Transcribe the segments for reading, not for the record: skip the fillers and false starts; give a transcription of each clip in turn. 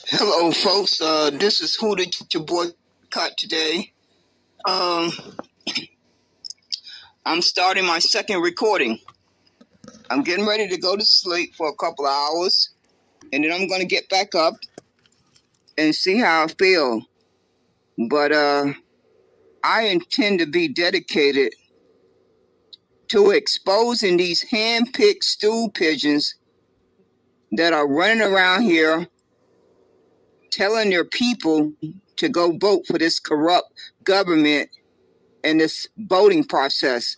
Hello, folks. This is Who Did You Boycott today. I'm starting my second recording. I'm getting ready to go to sleep for a couple of hours, and then I'm going to get back up and see how I feel. But I intend to be dedicated to exposing these hand-picked stool pigeons that are running around here telling their people to go vote for this corrupt government and this voting process,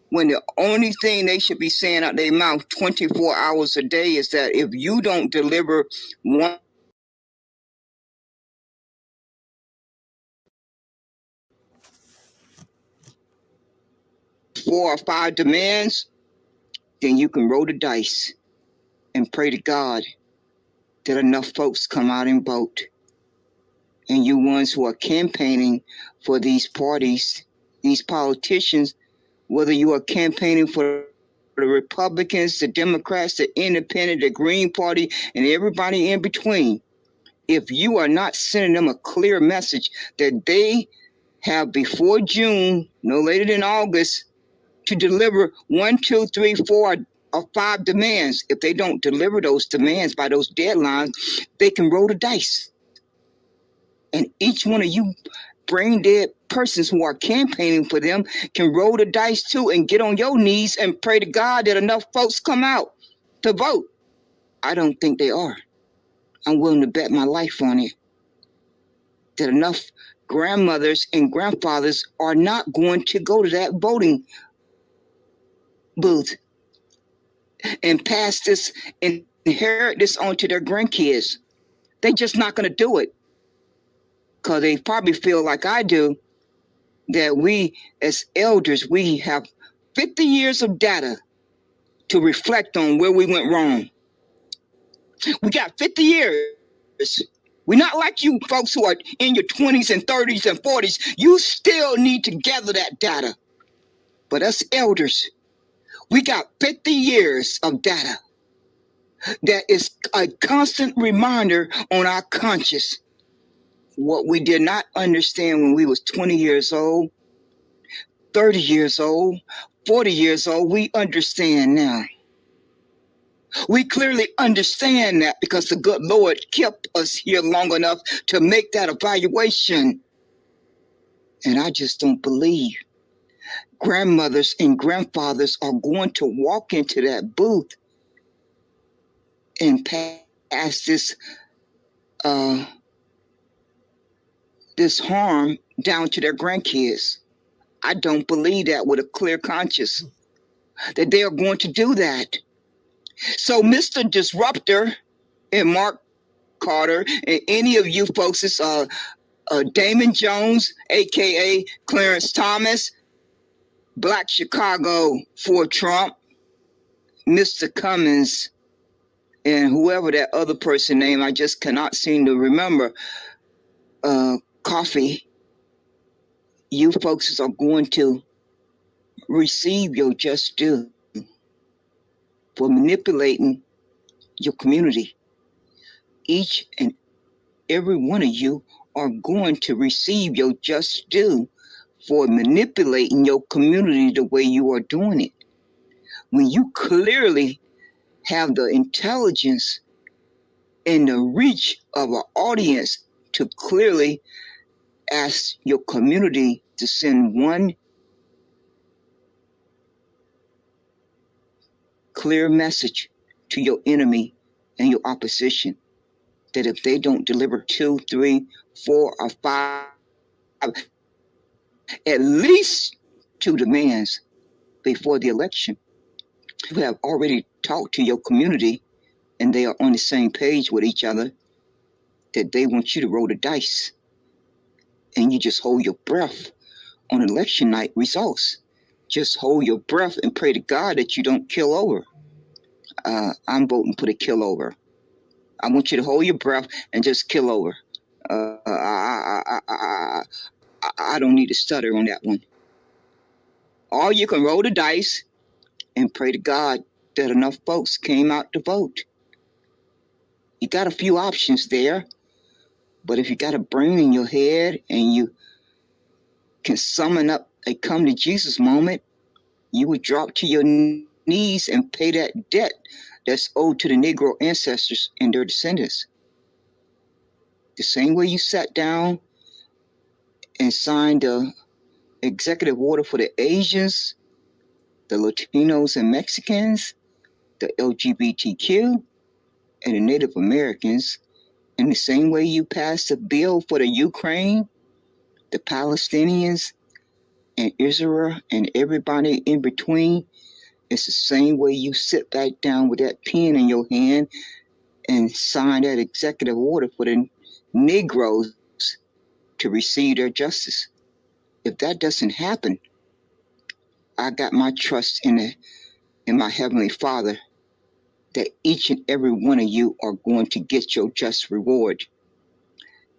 when the only thing they should be saying out their mouth 24 hours a day is that if you don't deliver 4 or 5 demands, then you can roll the dice and pray to God that enough folks come out and vote. And you ones who are campaigning for these parties, these politicians, whether you are campaigning for the Republicans, the Democrats, the Independent, the Green Party, and everybody in between, if you are not sending them a clear message that they have before June, no later than August, to deliver 1, 2, 3, 4, or 5 demands. If they don't deliver those demands by those deadlines, they can roll the dice. And each one of you brain dead persons who are campaigning for them can roll the dice too and get on your knees and pray to God that enough folks come out to vote. I don't think they are. I'm willing to bet my life on it that enough grandmothers and grandfathers are not going to go to that voting booth and pass this and inherit this on to their grandkids. They're just not going to do it because they probably feel like I do, that we as elders, we have 50 years of data to reflect on where we went wrong. We got 50 years. We're not like you folks who are in your 20s and 30s and 40s. You still need to gather that data. But us elders, we got 50 years of data that is a constant reminder on our conscience. What we did not understand when we was 20 years old, 30 years old, 40 years old, we understand now. We clearly understand that because the good Lord kept us here long enough to make that evaluation. And I just don't believe grandmothers and grandfathers are going to walk into that booth and pass this harm down to their grandkids. I don't believe that with a clear conscience, that they are going to do that. So Mr. Disruptor and Mark Carter and any of you folks, it's Damon Jones, a.k.a. Clarence Thomas, Black Chicago for Trump, Mr. Cummins, and whoever that other person name, I just cannot seem to remember, Coffee, you folks are going to receive your just due for manipulating your community. Each and every one of you are going to receive your just due for manipulating your community the way you are doing it. When you clearly have the intelligence and the reach of an audience to clearly ask your community to send one clear message to your enemy and your opposition, that if they don't deliver 2, 3, 4, or 5, at least 2 demands before the election, you have already talked to your community and they are on the same page with each other, that they want you to roll the dice. And you just hold your breath on election night results. Just hold your breath and pray to God that you don't kill over. I'm voting for the kill over. I want you to hold your breath and just kill over. I don't need to stutter on that one. Or you can roll the dice and pray to God that enough folks came out to vote. You got a few options there. But if you got a brain in your head and you can summon up a come to Jesus moment, you would drop to your knees and pay that debt that's owed to the Negro ancestors and their descendants. The same way you sat down and signed the executive order for the Asians, the Latinos and Mexicans, the LGBTQ, and the Native Americans, in the same way you passed a bill for the Ukraine, the Palestinians, and Israel, and everybody in between, it's the same way you sit back down with that pen in your hand and sign that executive order for the Negroes to receive their justice. If that doesn't happen, I got my trust in my Heavenly Father that each and every one of you are going to get your just reward.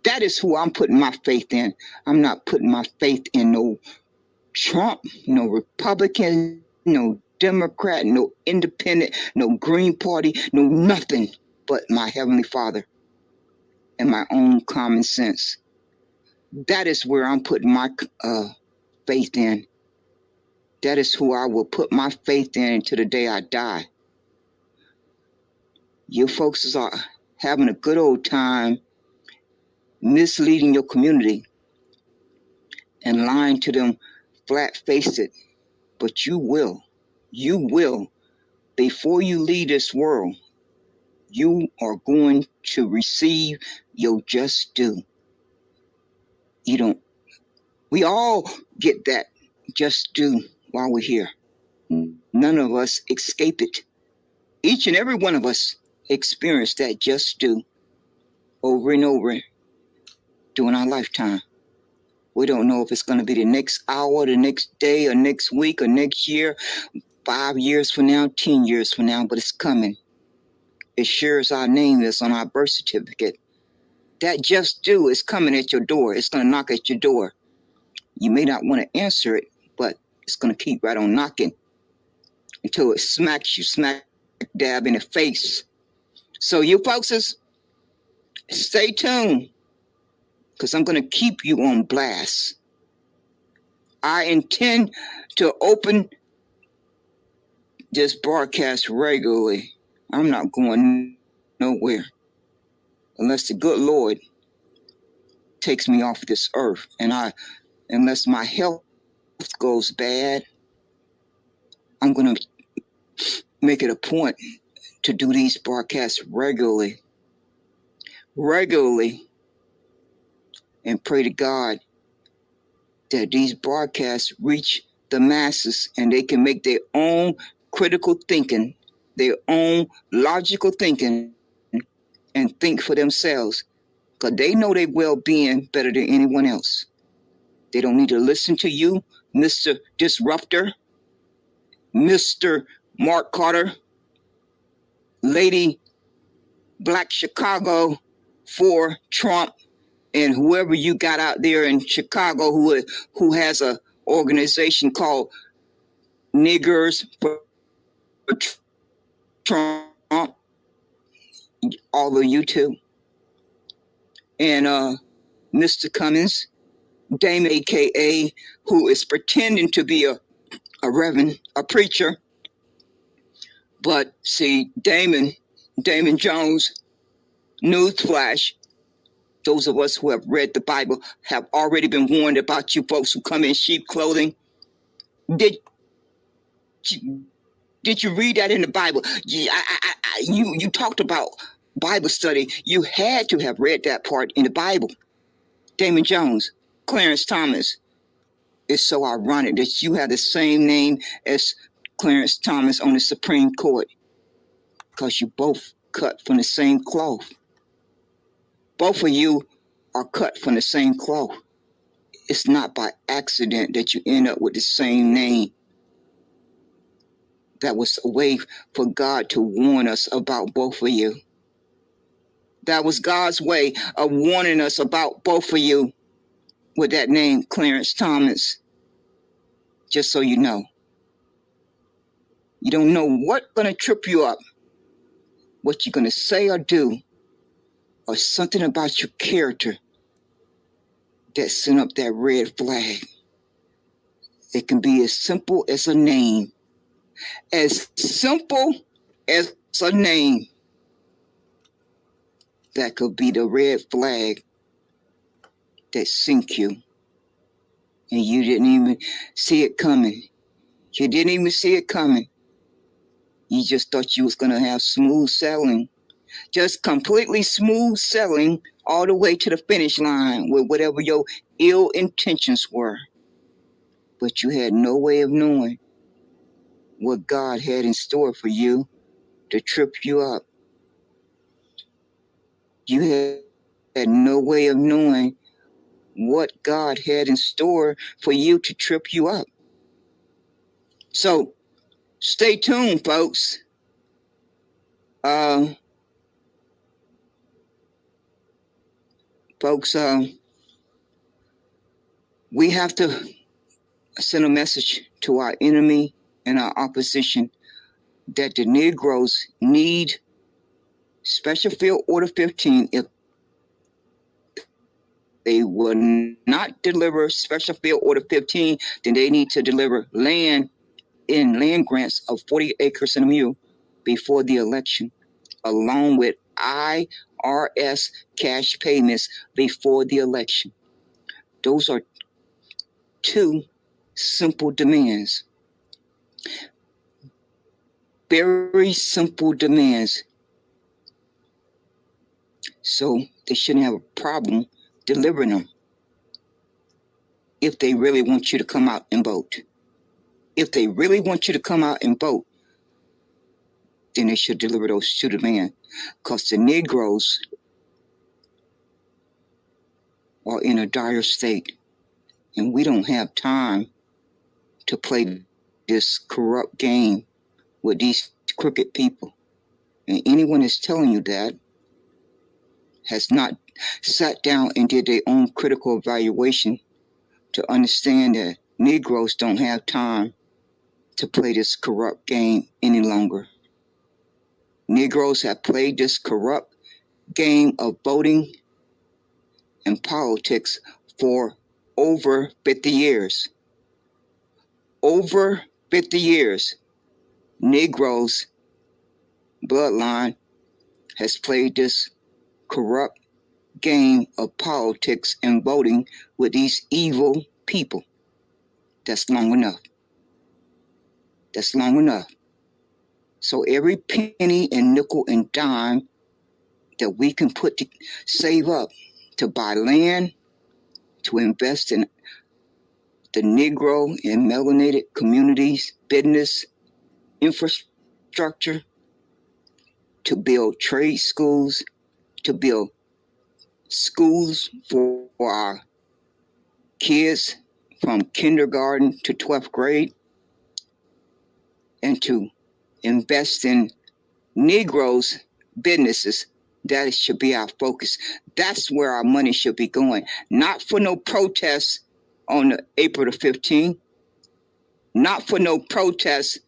That is who I'm putting my faith in. I'm not putting my faith in no Trump, no Republican, no Democrat, no Independent, no Green Party, no nothing but my Heavenly Father and my own common sense. That is where I'm putting my faith in. That is who I will put my faith in until the day I die. You folks are having a good old time misleading your community and lying to them flat-faced. But you will, before you leave this world, you are going to receive your just due. We all get that just due while we're here. None of us escape it. Each and every one of us experience that just due over and over during our lifetime. We don't know if it's going to be the next hour, the next day, or next week, or next year, 5 years from now, 10 years from now, but it's coming. As sure as our name is on our birth certificate, that just due is coming at your door. It's going to knock at your door. You may not want to answer it, but it's going to keep right on knocking until it smacks you smack dab in the face. So you folks, stay tuned, because I'm going to keep you on blast. I intend to open this broadcast regularly. I'm not going nowhere unless the good Lord takes me off this earth, and unless my health goes bad, I'm going to make it a point to do these broadcasts regularly, and pray to God that these broadcasts reach the masses and they can make their own critical thinking, their own logical thinking, and think for themselves, because they know their well-being better than anyone else. They don't need to listen to you, Mr. Disruptor, Mr. Mark Carter, Lady Black Chicago for Trump, and whoever you got out there in Chicago who has a organization called Niggers for Trump, all of you too. And Mr. Cummins, Dame AKA, who is pretending to be a reverend, a preacher. But see, Damon Jones, newsflash, those of us who have read the Bible have already been warned about you folks who come in sheep clothing. Did you read that in the Bible? You talked about Bible study. You had to have read that part in the Bible. Damon Jones, Clarence Thomas. It's so ironic that you have the same name as Clarence Thomas on the Supreme Court, because you both cut from the same cloth. Both of you are cut from the same cloth. It's not by accident that you end up with the same name. That was a way for God to warn us about both of you. That was God's way of warning us about both of you with that name, Clarence Thomas. Just so you know. You don't know what's going to trip you up, what you're going to say or do, or something about your character that sent up that red flag. It can be as simple as a name. As simple as a name. That could be the red flag that sink you. And you didn't even see it coming. You didn't even see it coming. You just thought you was going to have smooth sailing. Just completely smooth sailing all the way to the finish line with whatever your ill intentions were. But you had no way of knowing what God had in store for you to trip you up. You had no way of knowing what God had in store for you to trip you up. So stay tuned, folks. Folks, we have to send a message to our enemy and our opposition that the Negroes need Special Field Order 15. If they will not deliver Special Field Order 15, then they need to deliver land grants of 40 acres and a mule before the election, along with IRS cash payments before the election. Those are two simple demands. Very simple demands. So they shouldn't have a problem delivering them if they really want you to come out and vote. If they really want you to come out and vote, then they should deliver those two demands. Because the Negroes are in a dire state, and we don't have time to play this corrupt game with these crooked people. And anyone that's telling you that has not sat down and did their own critical evaluation to understand that Negroes don't have time to play this corrupt game any longer. Negroes have played this corrupt game of voting and politics for over 50 years. Over 50 years, Negroes' bloodline has played this corrupt game of politics and voting with these evil people. That's long enough. That's long enough. So every penny and nickel and dime that we can save up to buy land, to invest in the Negro and melanated communities, business, infrastructure, to build trade schools, to build schools for our kids from kindergarten to 12th grade, and to invest in Negroes' businesses. That should be our focus. That's where our money should be going. Not for no protests on April the 15th. Not for no protests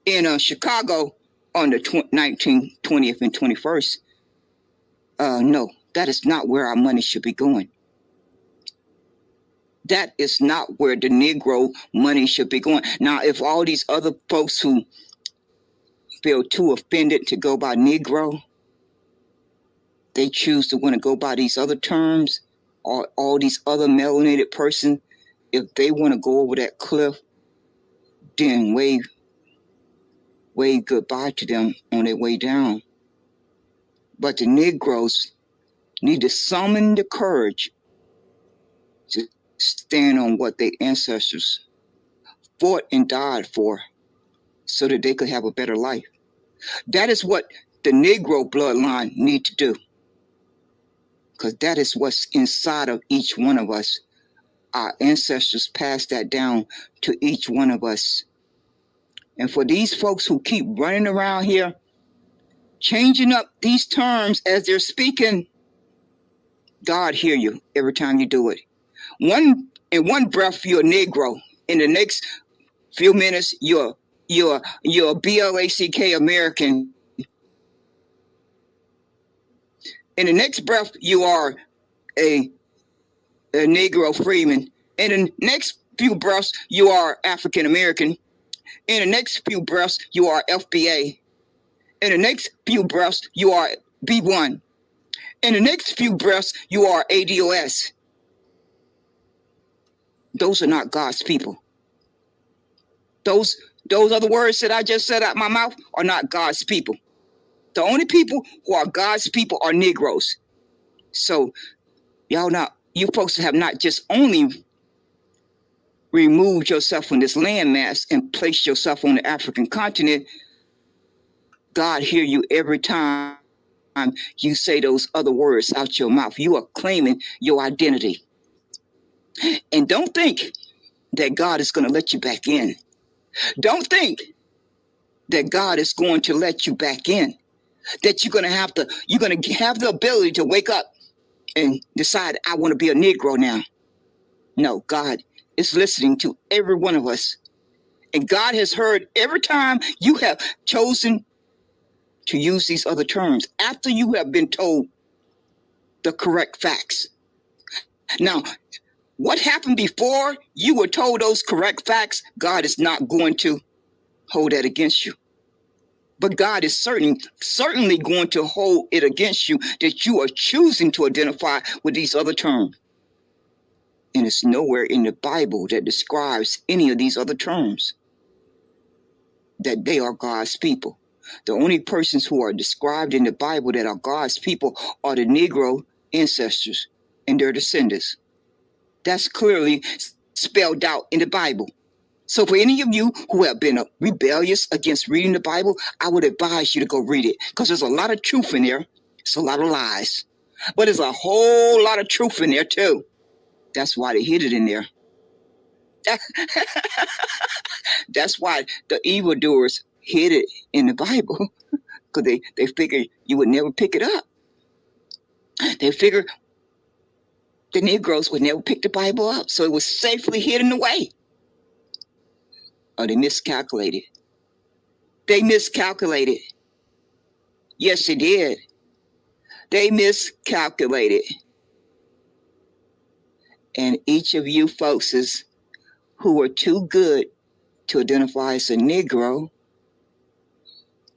in Chicago on the 19th, 20th, and 21st. No, that is not where our money should be going. That is not where the Negro money should be going. Now, if all these other folks who feel too offended to go by Negro, they choose to want to go by these other terms, or all these other melanated persons, if they want to go over that cliff, then wave goodbye to them on their way down. But the Negroes need to summon the courage to stand on what their ancestors fought and died for so that they could have a better life. That is what the Negro bloodline need to do, because that is what's inside of each one of us. Our ancestors passed that down to each one of us. And for these folks who keep running around here, changing up these terms as they're speaking, God hear you every time you do it. In one breath, you're a Negro. In the next few minutes, you're Blk American. In the next breath, you are a a Negro freeman. In the next few breaths, you are African American. In the next few breaths, you are FBA. In the next few breaths, you are B1. In the next few breaths, you are ADOS. Those are not God's people. Those other words that I just said out my mouth are not God's people. The only people who are God's people are Negroes. So you folks have not just only removed yourself from this landmass and placed yourself on the African continent. God hear you every time you say those other words out your mouth. You are claiming your identity. And don't think that God is going to let you back in. Don't think that God is going to let you back in. That you're going to have the ability to wake up and decide, I want to be a Negro now. No, God is listening to every one of us. And God has heard every time you have chosen to use these other terms after you have been told the correct facts. Now, what happened before you were told those correct facts, God is not going to hold that against you. But God is certainly going to hold it against you that you are choosing to identify with these other terms. And it's nowhere in the Bible that describes any of these other terms that they are God's people. The only persons who are described in the Bible that are God's people are the Negro ancestors and their descendants. That's clearly spelled out in the Bible. So for any of you who have been rebellious against reading the Bible, I would advise you to go read it, because there's a lot of truth in there. It's a lot of lies. But there's a whole lot of truth in there too. That's why they hid it in there. That's why the evildoers hid it in the Bible, because they figured you would never pick it up. They figured the Negroes would never pick the Bible up, so it was safely hidden away. Oh, they miscalculated. They miscalculated. Yes, they did. They miscalculated. And each of you folks who are too good to identify as a Negro,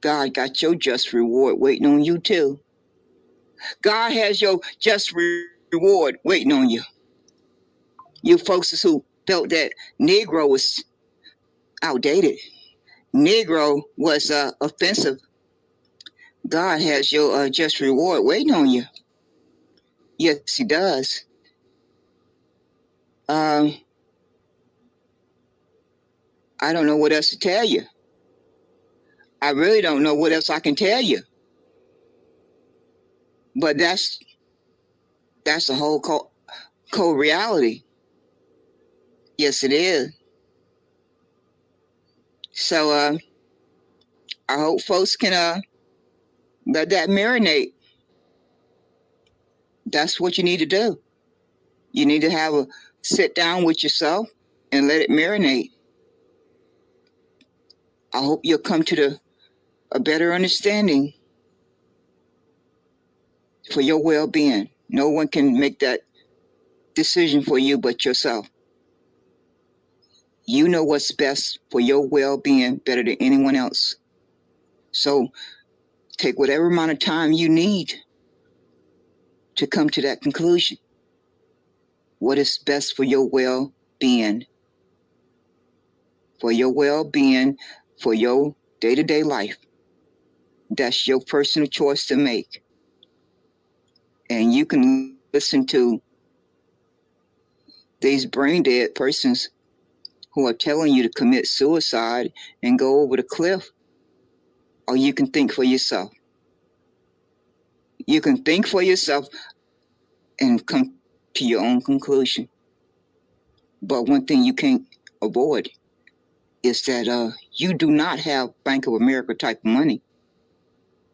God got your just reward waiting on you too. God has your just reward waiting on you. You folks who felt that Negro was outdated, Negro was offensive, God has your just reward waiting on you. Yes, he does. I don't know what else to tell you. I really don't know what else I can tell you. But that's the whole cold reality. Yes, it is. So I hope folks can let that marinate. That's what you need to do. You need to have a sit down with yourself and let it marinate. I hope you'll come to a better understanding for your well-being. No one can make that decision for you but yourself. You know what's best for your well-being better than anyone else. So take whatever amount of time you need to come to that conclusion. What is best for your well-being? For your well-being, for your day-to-day life. That's your personal choice to make. And you can listen to these brain-dead persons who are telling you to commit suicide and go over the cliff. Or you can think for yourself. You can think for yourself and come to your own conclusion. But one thing you can't avoid is that you do not have Bank of America type of money.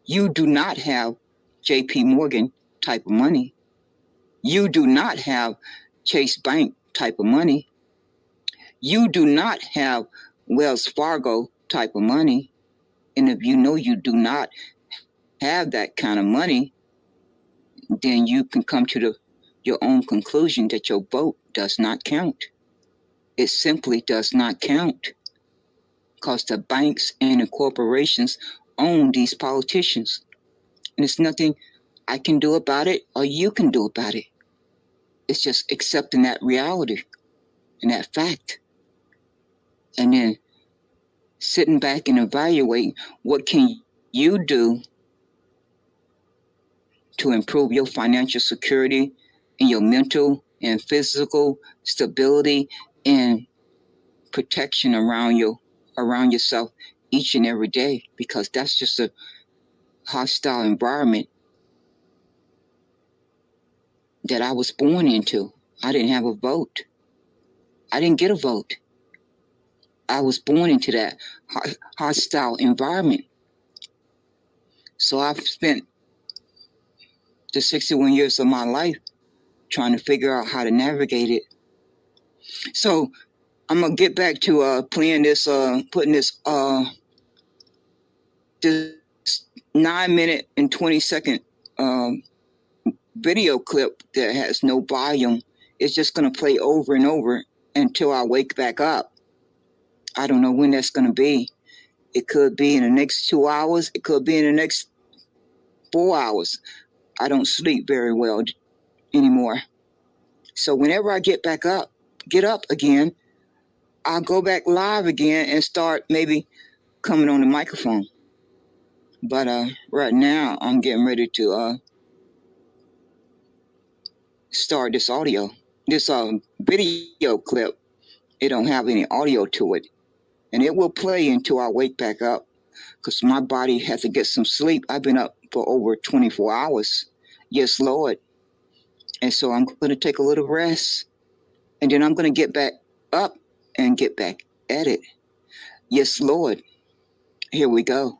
You do not have JP Morgan type of money. You do not have Chase Bank type of money. You do not have Wells Fargo type of money. And if you know you do not have that kind of money, then you can come to the your own conclusion that your vote does not count. It simply does not count because the banks and the corporations own these politicians. And there's nothing I can do about it or you can do about it. It's just accepting that reality and that fact. And then sitting back and evaluating what can you do to improve your financial security and your mental and physical stability and protection around yourself each and every day, because that's just a hostile environment that I was born into. I didn't have a vote. I didn't get a vote. I was born into that hostile environment. So I've spent the 61 years of my life trying to figure out how to navigate it. So I'm gonna get back to playing this, putting this 9-minute and 20-second video clip that has no volume. It's just gonna play over and over until I wake back up. I don't know when that's gonna be. It could be in the next 2 hours. It could be in the next 4 hours. I don't sleep very well anymore. So whenever I get up again, I'll go back live again and start maybe coming on the microphone. But right now I'm getting ready to start this video clip. It don't have any audio to it, and it will play until I wake back up, because my body has to get some sleep. I've been up for over 24 hours. Yes, Lord. And so I'm going to take a little rest, and then I'm going to get back up and get back at it. Yes, Lord. Here we go.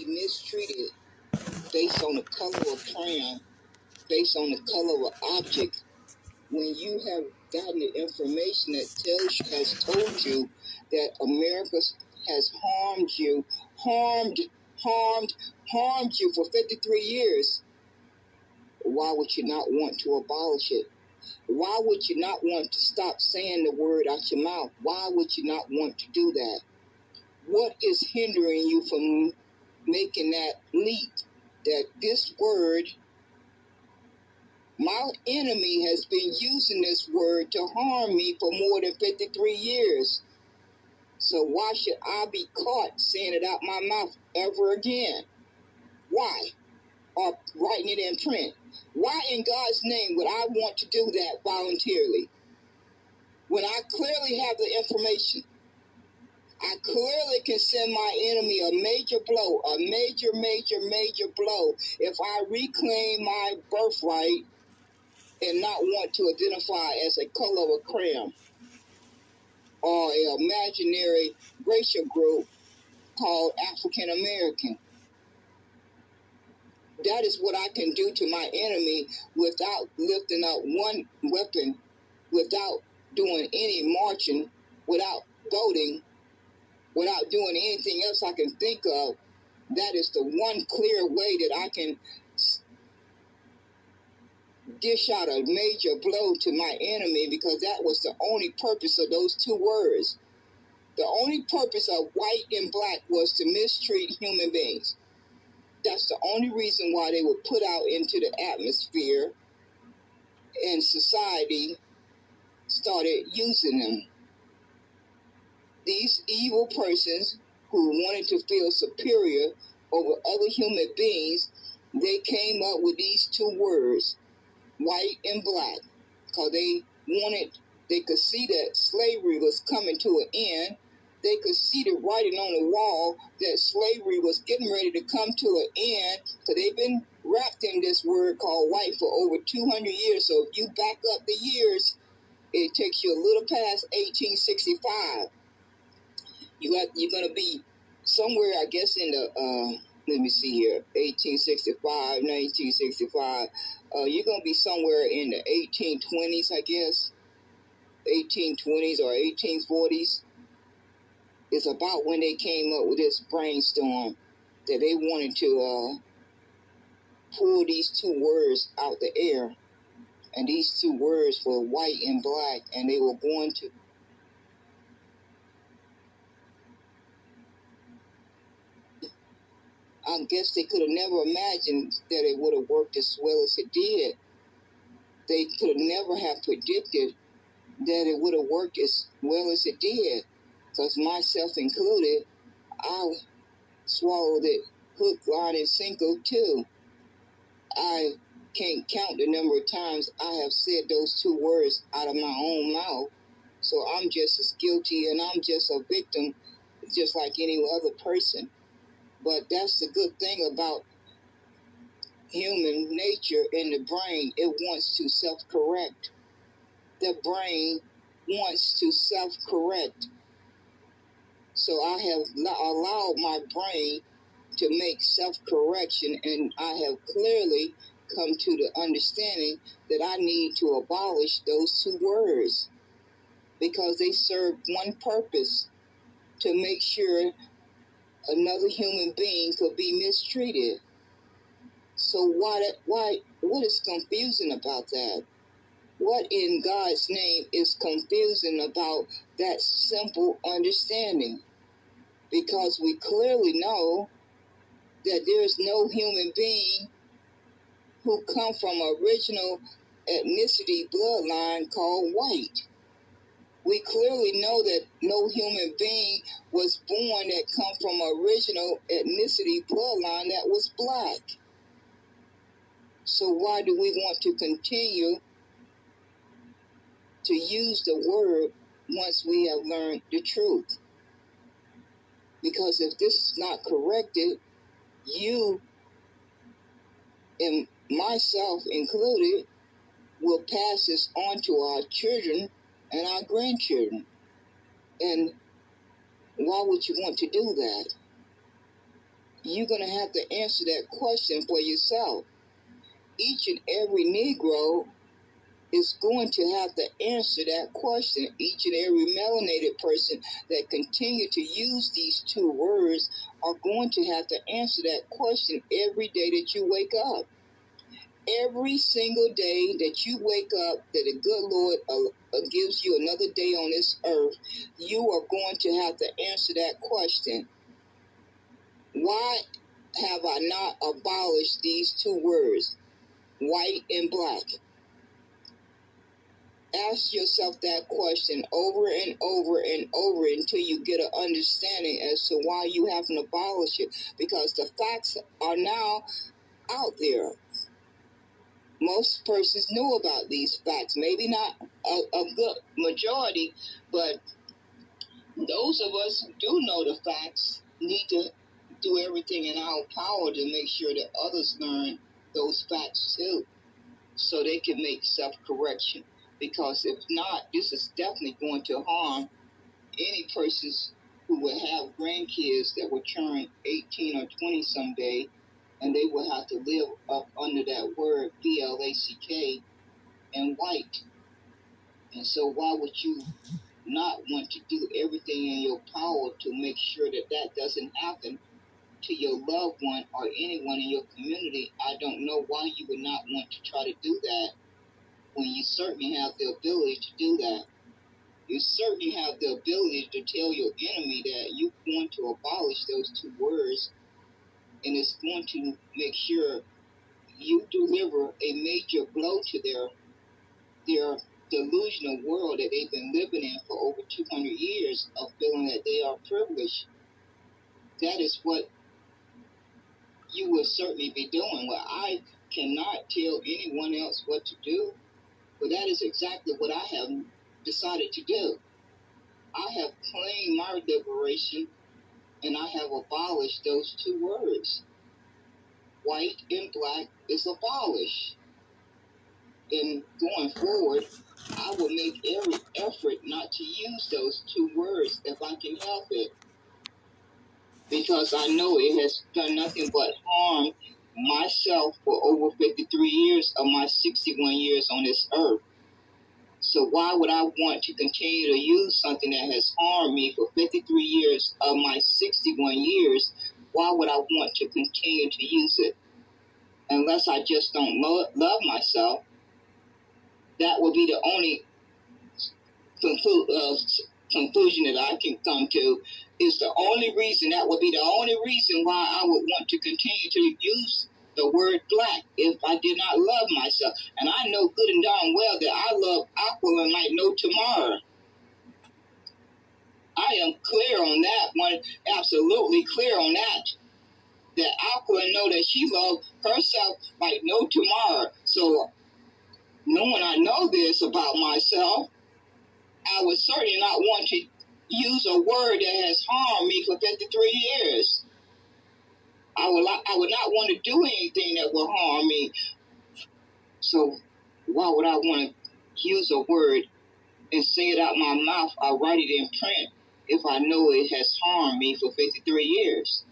mistreated based on the color of crayon, based on the color of object, when you have gotten the information that has told you that America has harmed you for 53 years, why would you not want to abolish it? Why would you not want to stop saying the word out your mouth? Why would you not want to do that? What is hindering you from making that leap? That this word, my enemy has been using this word to harm me for more than 53 years. So why should I be caught saying it out my mouth ever again? Why? Or writing it in print? Why in God's name would I want to do that voluntarily? When I clearly have the information, I clearly can send my enemy a major blow, a major blow, if I reclaim my birthright and not want to identify as a color of a crayon or an imaginary racial group called African American. That is what I can do to my enemy without lifting up one weapon, without doing any marching, without voting, without doing anything else I can think of. That is the one clear way that I can dish out a major blow to my enemy, because that was the only purpose of those two words. The only purpose of white and black was to mistreat human beings. That's the only reason why they were put out into the atmosphere, and society started using them. These evil persons who wanted to feel superior over other human beings, they came up with these two words, white and black, because they could see that slavery was coming to an end. They could see the writing on the wall that slavery was getting ready to come to an end, because they've been wrapped in this word called white for over 200 years. So if you back up the years, it takes you a little past 1865. You're going to be somewhere, I guess, in the, let me see here, 1865, 1965. You're going to be somewhere in the 1820s, I guess, 1820s or 1840s. It's about when they came up with this brainstorm that they wanted to pull these two words out the air. And these two words were white and black, and they were going to I guess they could have never imagined that it would have worked as well as it did. They could have never have predicted that it would have worked as well as it did. Because myself included, I swallowed it hook, line, and sinker too. I can't count the number of times I have said those two words out of my own mouth. So I'm just as guilty, and I'm just a victim, just like any other person. But that's the good thing about human nature in the brain. It wants to self-correct. The brain wants to self-correct. So I have allowed my brain to make self-correction, and I have clearly come to the understanding that I need to abolish those two words, because they serve one purpose: to make sure another human being could be mistreated. So what is confusing about that? What in God's name is confusing about that simple understanding? Because we clearly know that there is no human being who come from original ethnicity bloodline called white. We clearly know that no human being was born that come from original ethnicity bloodline that was black. So why do we want to continue to use the word once we have learned the truth? Because if this is not corrected, you and myself included will pass this on to our children and our grandchildren. And why would you want to do that? you're going to have to answer that question for yourself. Each and every Negro is going to have to answer that question. Each and every melanated person that continue to use these two words are going to have to answer that question every day that you wake up. Every single day that you wake up, that the good Lord gives you another day on this earth, you are going to have to answer that question. Why have I not abolished these two words, white and black? Ask yourself that question over and over and over until you get an understanding as to why you haven't abolished it. Because the facts are now out there. Most persons know about these facts. Maybe not a good majority, but those of us who do know the facts need to do everything in our power to make sure that others learn those facts too, so they can make self-correction. Because if not, this is definitely going to harm any persons who will have grandkids that will turn 18 or 20 someday, and they will have to live up under that word BLACK and white. And so why would you not want to do everything in your power to make sure that that doesn't happen to your loved one or anyone in your community? I don't know why you would not want to try to do that when you certainly have the ability to do that. You certainly have the ability to tell your enemy that you're going to abolish those two words, and it's going to make sure you deliver a major blow to their delusional world that they've been living in for over 200 years of feeling that they are privileged. That is what you will certainly be doing. Well, I cannot tell anyone else what to do, but that is exactly what I have decided to do. I have claimed my liberation, and I have abolished those two words. White and black is abolished. And going forward, I will make every effort not to use those two words if I can help it. Because I know it has done nothing but harm myself for over 53 years of my 61 years on this earth. So why would I want to continue to use something that has harmed me for 53 years of my 61 years? Why would I want to continue to use it? Unless I just don't love myself. That would be the only conclusion that I can come to. Is the only reason, that would be the only reason why I would want to continue to use the word black if I did not love myself. And I know good and darn well that I love Aquila like no tomorrow. I am clear on that one, absolutely clear on that. That Aquila know that she loves herself like no tomorrow. So knowing I know this about myself, I would certainly not want to use a word that has harmed me for 53 years. I would not want to do anything that will harm me. So why would I want to use a word and say it out my mouth or write it in print if I know it has harmed me for 53 years?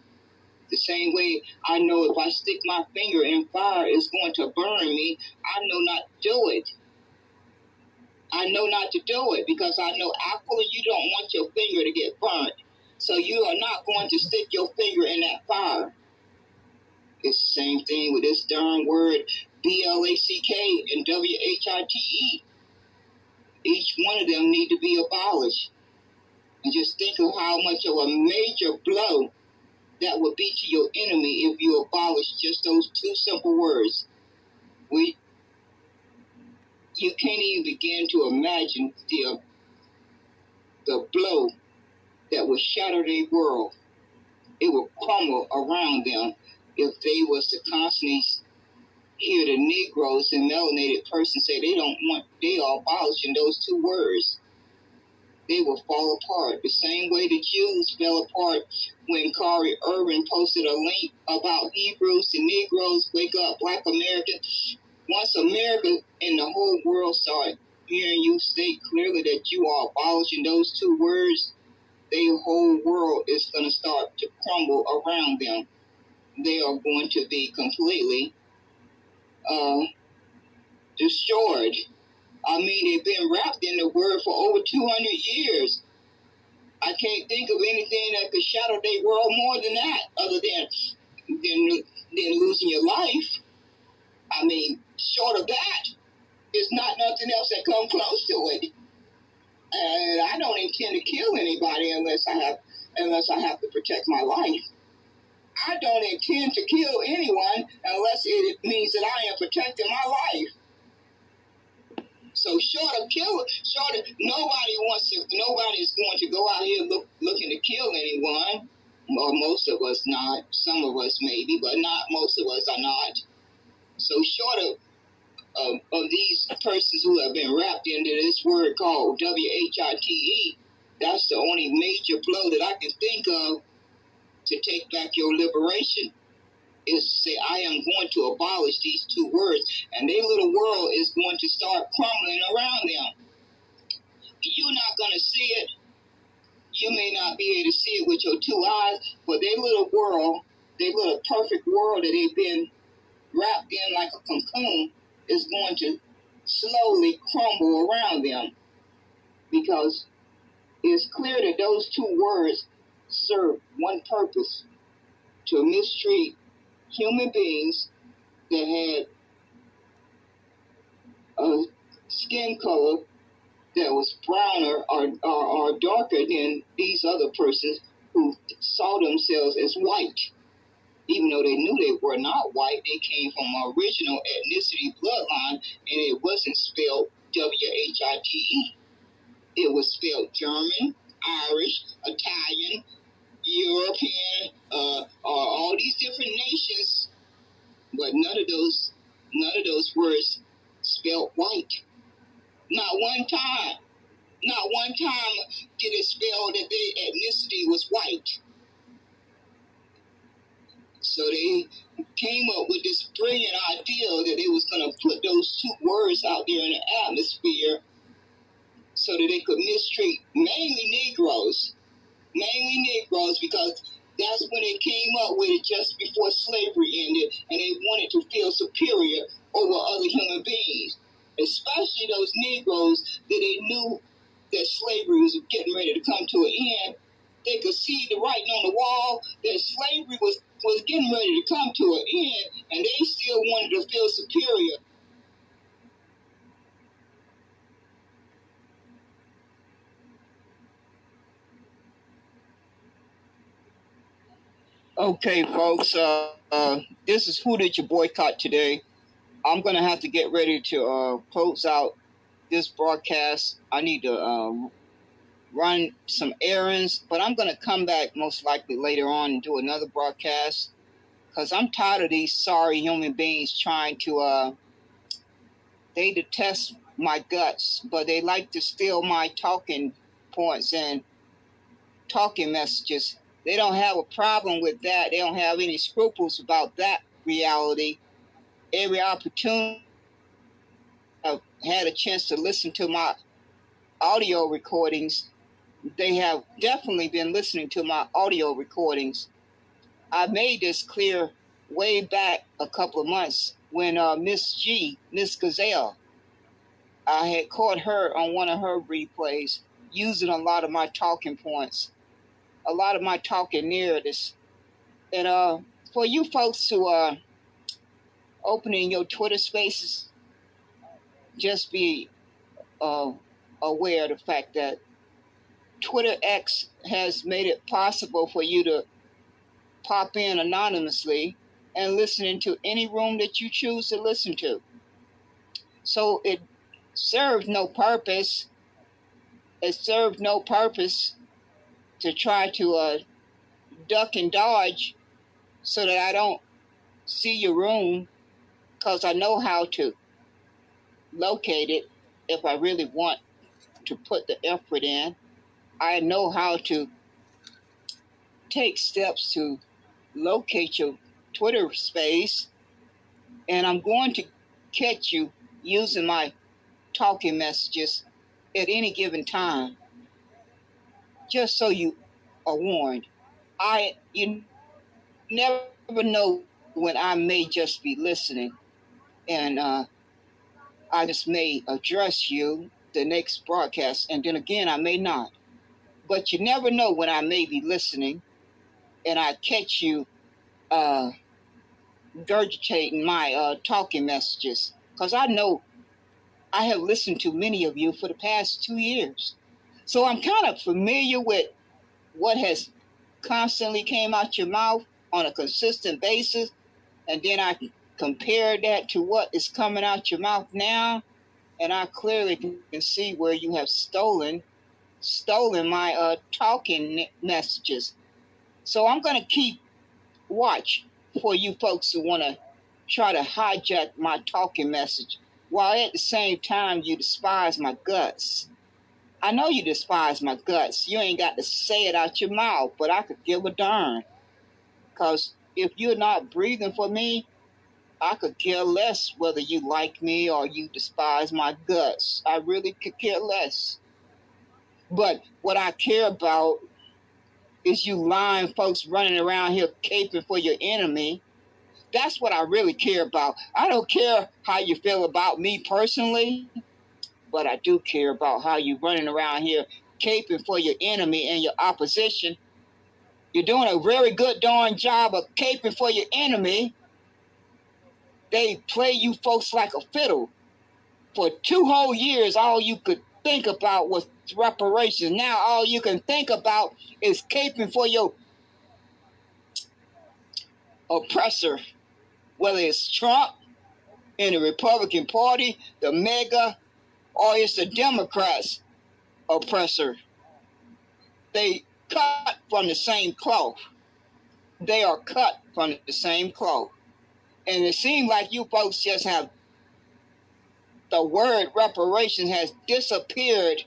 The same way I know if I stick my finger in fire, it's going to burn me. I know not to do it. I know not to do it because I know, Aquila, you don't want your finger to get burnt. So you are not going to stick your finger in that fire. It's the same thing with this darn word BLACK and WHITE. Each one of them need to be abolished. And just think of how much of a major blow that would be to your enemy if you abolish just those two simple words. You can't even begin to imagine the blow that would shatter their world. It would crumble around them if they was to constantly hear the Negroes and melanated persons say they are abolishing those two words. They will fall apart. The same way the Jews fell apart when Kari Irvin posted a link about Hebrews and Negroes, Wake Up, Blk American. Once America and the whole world start hearing you state clearly that you are abolishing those two words, their whole world is going to start to crumble around them. they are going to be completely destroyed. I mean, they've been wrapped in the word for over 200 years. I can't think of anything that could shadow their world more than that, other than losing your life. I mean, short of that, there's not nothing else that comes close to it. And I don't intend to kill anybody unless I have to protect my life. I don't intend to kill anyone unless it means that I am protecting my life. So nobody's going to go out here looking to kill anyone. Or most of us not. Some of us maybe, but not most of us are not. So short of these persons who have been wrapped into this word called WHITE, that's the only major blow that I can think of to take back your liberation, is to say, I am going to abolish these two words, and their little world is going to start crumbling around them. You're not going to see it. You may not be able to see it with your two eyes, but their little world, their little perfect world that they've been wrapped in like a cocoon, is going to slowly crumble around them, because it's clear that those two words serve one purpose: to mistreat human beings that had a skin color that was browner or darker than these other persons who saw themselves as white. Even though they knew they were not white, they came from an original ethnicity bloodline, and it wasn't spelled WHITE. It was spelled German, Irish, Italian, European, all these different nations, but none of those words spelled white. Not one time. Not one time did it spell that their ethnicity was white. So they came up with this brilliant idea that they was going to put those two words out there in the atmosphere so that they could mistreat mainly Negroes, because that's when they came up with it just before slavery ended, and they wanted to feel superior over other human beings, especially those Negroes that they knew that slavery was getting ready to come to an end. They could see the writing on the wall that slavery was getting ready to come to an end, and they still wanted to feel superior. Okay, folks, this is Who Did You Boycott today? I'm going to have to get ready to close out this broadcast. I need to run some errands, but I'm going to come back most likely later on and do another broadcast, because I'm tired of these sorry human beings trying to, they detest my guts, but they like to steal my talking points and talking messages. They don't have a problem with that. They don't have any scruples about that reality. Every opportunity I've had a chance to listen to my audio recordings, they have definitely been listening to my audio recordings. I made this clear way back a couple of months when Miss Gazelle, I had caught her on one of her replays using a lot of my talking points, a lot of my talking narratives. And for you folks who are opening your Twitter spaces, just be aware of the fact that Twitter X has made it possible for you to pop in anonymously and listen into any room that you choose to listen to. So it served no purpose. It served no purpose to try to duck and dodge so that I don't see your room, because I know how to locate it if I really want to put the effort in. I know how to take steps to locate your Twitter space, and I'm going to catch you using my talking messages at any given time, just so you are warned. You never know when I may just be listening, and I just may address you the next broadcast, and then again I may not. But you never know when I may be listening, and I catch you regurgitating my talking messages, because I know I have listened to many of you for the past 2 years, so I'm kind of familiar with what has constantly came out your mouth on a consistent basis, and then I compare that to what is coming out your mouth now, and I clearly can see where you have stolen my talking messages. So I'm going to keep watch for you folks who want to try to hijack my talking message, while at the same time you despise my guts. I know you despise my guts. You ain't got to say it out your mouth, but I could give a darn. Because if you're not breathing for me, I could care less whether you like me or you despise my guts. I really could care less. But what I care about is you lying folks running around here caping for your enemy. That's what I really care about. I don't care how you feel about me personally, but I do care about how you running around here caping for your enemy and your opposition. You're doing a very good darn job of caping for your enemy. They play you folks like a fiddle. For 2 whole years, all you could think about was reparations. Now all you can think about is caping for your oppressor, whether it's Trump in the Republican Party, the MAGA, or it's the Democrats oppressor. They cut from the same cloth. They are cut from the same cloth. And it seems like you folks just have, the word reparations has disappeared.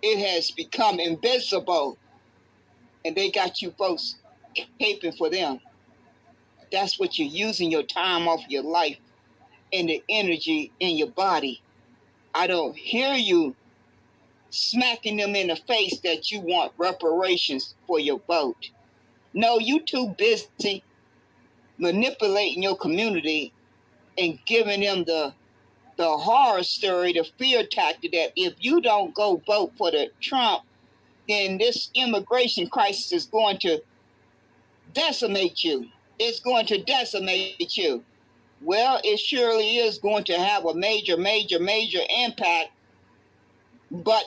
It has become invisible. And they got you folks caping for them. That's what you're using your time off your life and the energy in your body. I don't hear you smacking them in the face that you want reparations for your vote. No, you too busy manipulating your community and giving them the horror story, the fear tactic that if you don't go vote for the Trump, then this immigration crisis is going to decimate you. It's going to decimate you. Well, it surely is going to have a major impact, but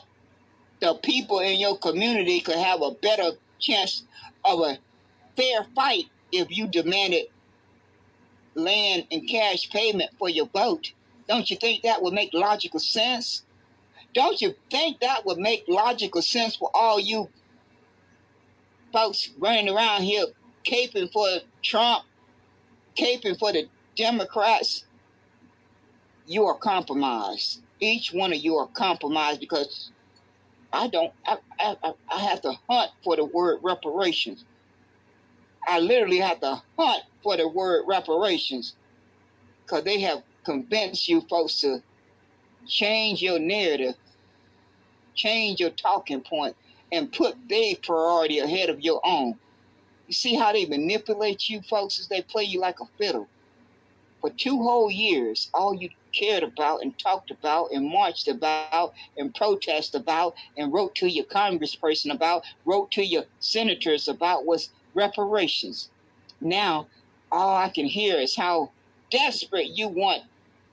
the people in your community could have a better chance of a fair fight if you demanded land and cash payment for your vote. Don't you think that would make logical sense? Don't you think that would make logical sense for all you folks running around here caping for Trump, caping for the Democrats? You are compromised. Each one of you are compromised, because I have to hunt for the word reparations. I literally have to hunt for the word reparations, because they have convinced you folks to change your narrative, change your talking point, and put their priority ahead of your own. You see how they manipulate you folks as they play you like a fiddle? For 2 whole years, all you cared about and talked about and marched about and protested about and wrote to your congressperson about, wrote to your senators about was reparations. Now, all I can hear is how desperate you want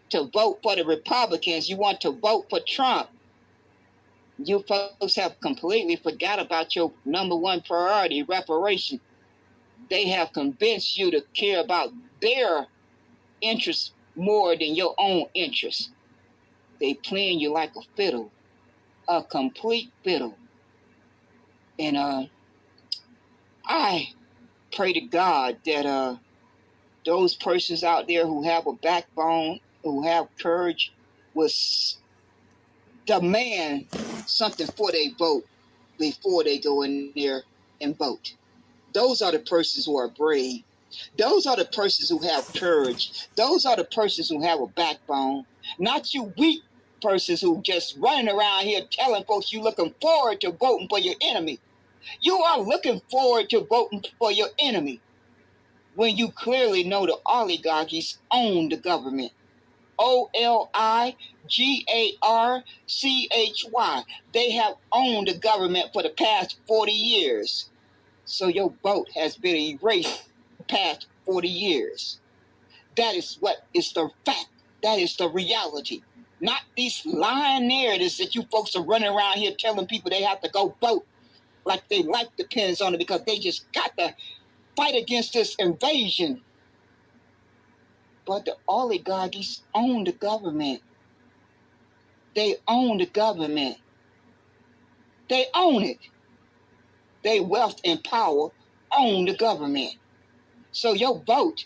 to vote for the Republicans. You want to vote for Trump. You folks have completely forgot about your number one priority, reparation. They have convinced you to care about their interests more than your own interests. They playing you like a fiddle, a complete fiddle. And I pray to God that those persons out there who have a backbone, who have courage, will demand something for their vote before they go in there and vote. Those are the persons who are brave. Those are the persons who have courage. Those are the persons who have a backbone. Not you weak persons who just running around here telling folks you looking forward to voting for your enemy. You are looking forward to voting for your enemy. when you clearly know the oligarchies own the government. Oligarchy. They have owned the government for the past 40 years. So your vote has been erased the past 40 years. That is what is the fact. That is the reality. Not these lying narratives that you folks are running around here telling people they have to go vote like their life depends on it because they just got to fight against this invasion. But the oligarchies own the government. They own the government. They own it. They wealth and power own the government. So your vote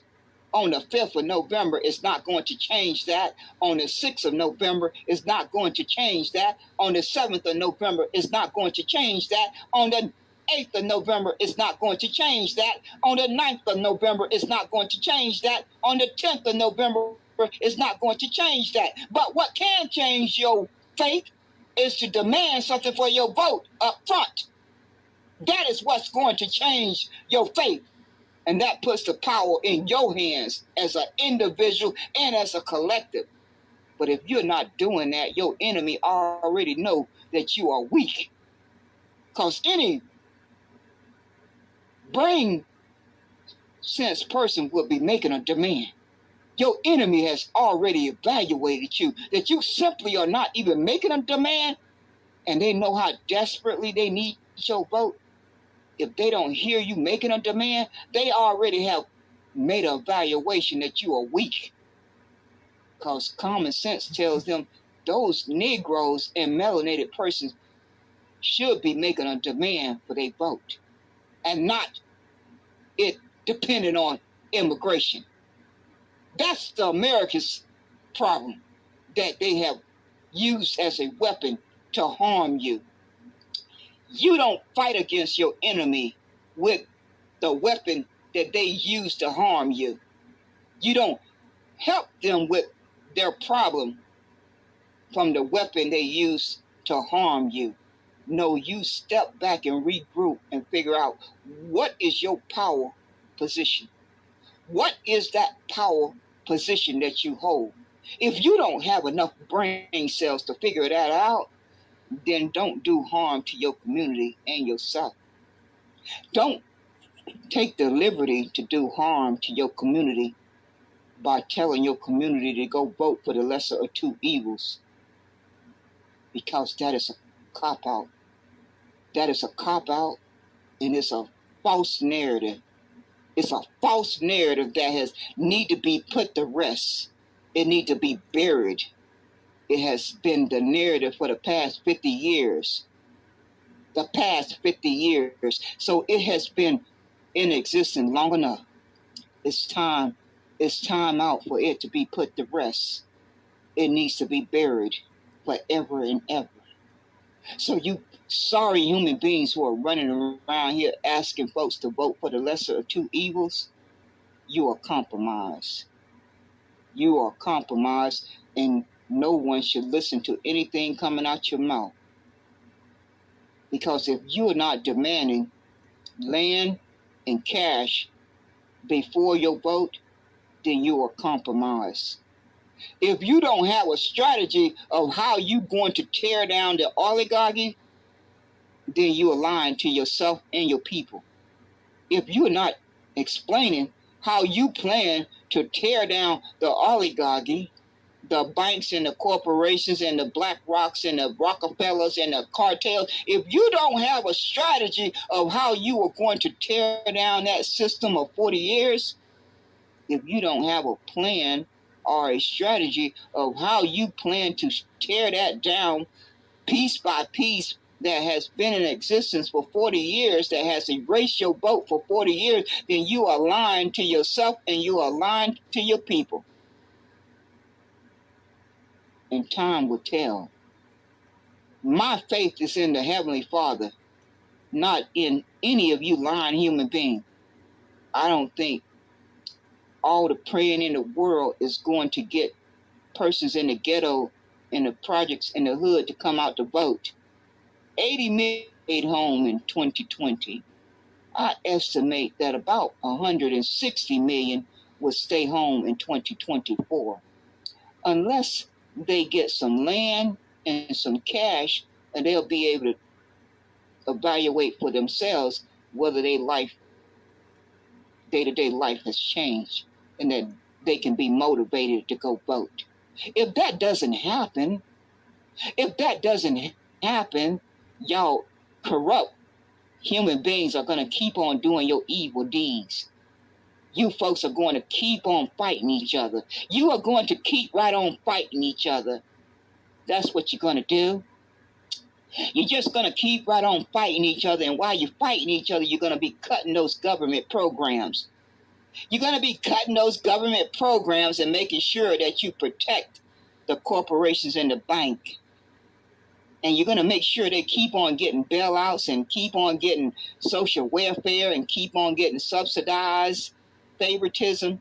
on the 5th of November is not going to change that. On the 6th of November is not going to change that. On the 7th of November is not going to change that. On the 8th of November is not going to change that. On the 9th of November is not going to change that. On the 10th of November is not going to change that. But what can change your faith is to demand something for your vote up front. That is what's going to change your faith. And that puts the power in your hands as an individual and as a collective. But if you're not doing that, your enemy already know that you are weak. Because any brain sense person will be making a demand. Your enemy has already evaluated you, that you simply are not even making a demand, and they know how desperately they need your vote. If they don't hear you making a demand, they already have made an evaluation that you are weak. Because common sense tells them those Negroes and melanated persons should be making a demand for their vote, and not it depending on immigration. That's the America's problem, that they have used as a weapon to harm you. You don't fight against your enemy with the weapon that they use to harm you. You don't help them with their problem from the weapon they use to harm you. No, you step back and regroup and figure out what is your power position. What is that power position that you hold? If you don't have enough brain cells to figure that out, then don't do harm to your community and yourself. Don't take the liberty to do harm to your community by telling your community to go vote for the lesser of two evils, because that is a cop-out. That is a cop-out, and it's a false narrative. It's a false narrative that has need to be put to rest. It need to be buried. It has been the narrative for the past 50 years. The past 50 years. So it has been in existence long enough. It's time out for it to be put to rest. It needs to be buried forever and ever. So you sorry human beings who are running around here asking folks to vote for the lesser of two evils, you are compromised. You are compromised, and no one should listen to anything coming out your mouth. Because if you are not demanding land and cash before your vote, then you are compromised. If you don't have a strategy of how you're going to tear down the oligarchy, then you are lying to yourself and your people. If you're not explaining how you plan to tear down the oligarchy, the banks and the corporations and the Black Rocks and the Rockefellers and the cartels, if you don't have a strategy of how you are going to tear down that system of 40 years, if you don't have a plan or a strategy of how you plan to tear that down piece by piece that has been in existence for 40 years, that has erased your vote for 40 years, then you are lying to yourself and you are lying to your people. And time will tell. My faith is in the Heavenly Father, not in any of you lying human beings. I don't think all the praying in the world is going to get persons in the ghetto, in the projects, in the hood to come out to vote. 80 million stayed home in 2020. I estimate that about 160 million will stay home in 2024. Unless they get some land and some cash, and they'll be able to evaluate for themselves whether their life, day-to-day life has changed and that they can be motivated to go vote. If that doesn't happen, y'all corrupt human beings are going to keep on doing your evil deeds. You folks are going to keep on fighting each other. You are going to keep right on fighting each other. That's what you're going to do. You're just going to keep right on fighting each other. And while you're fighting each other, you're going to be cutting those government programs. You're going to be cutting those government programs and making sure that you protect the corporations and the bank. And you're going to make sure they keep on getting bailouts and keep on getting social welfare and keep on getting subsidized favoritism.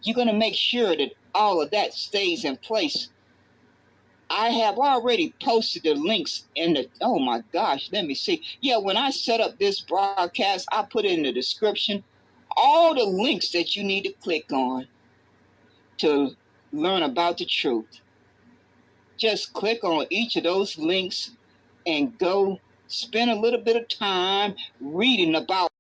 You're going to make sure that all of that stays in place. I have already posted the links in the, oh my gosh, let me see. Yeah, when I set up this broadcast, I put in the description all the links that you need to click on to learn about the truth. Just click on each of those links and go spend a little bit of time reading about